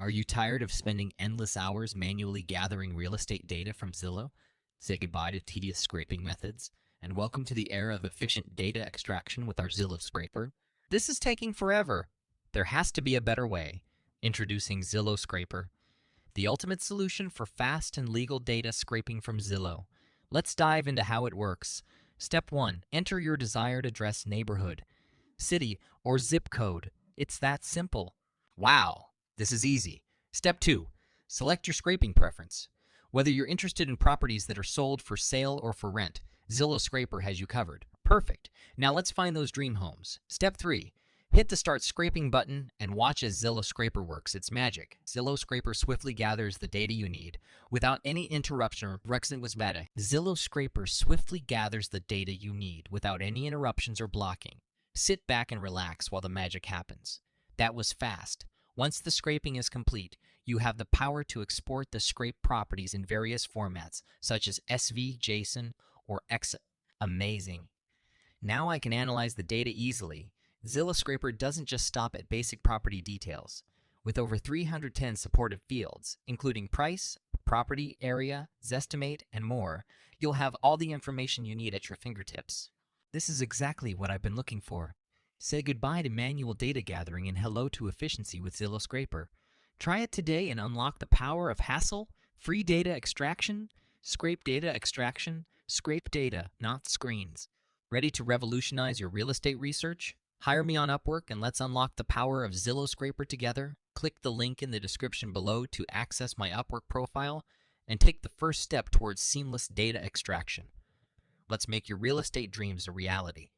Are you tired of spending endless hours manually gathering real estate data from Zillow? Say goodbye to tedious scraping methods, and welcome to the era of efficient data extraction with our Zillow scraper. This is taking forever. There has to be a better way. Introducing Zillow Scraper, the ultimate solution for fast and legal data scraping from Zillow. Let's dive into how it works. Step 1. Enter your desired address, neighborhood, city, or zip code. It's that simple. Wow, this is easy. Step 2. Select your scraping preference. Whether you're interested in properties that are sold for sale or for rent, Zillow Scraper has you covered. Perfect. Now let's find those dream homes. Step 3. Hit the Start Scraping button and watch as Zillow Scraper works. It's magic. Zillow Scraper swiftly gathers the data you need without any interruption or Brexit was bad. Zillow Scraper swiftly gathers the data you need without any interruptions or blocking. Sit back and relax while the magic happens. That was fast. Once the scraping is complete, you have the power to export the scraped properties in various formats, such as SV, JSON, or EXA. Amazing. Now I can analyze the data easily. Zillow Scraper doesn't just stop at basic property details. With over 310 supported fields, including price, property, area, Zestimate, and more, you'll have all the information you need at your fingertips. This is exactly what I've been looking for. Say goodbye to manual data gathering and hello to efficiency with Zillow Scraper. Try it today and unlock the power of hassle-free data extraction, scrape data, not screens. Ready to revolutionize your real estate research? Hire me on Upwork and let's unlock the power of Zillow Scraper together. Click the link in the description below to access my Upwork profile and take the first step towards seamless data extraction. Let's make your real estate dreams a reality.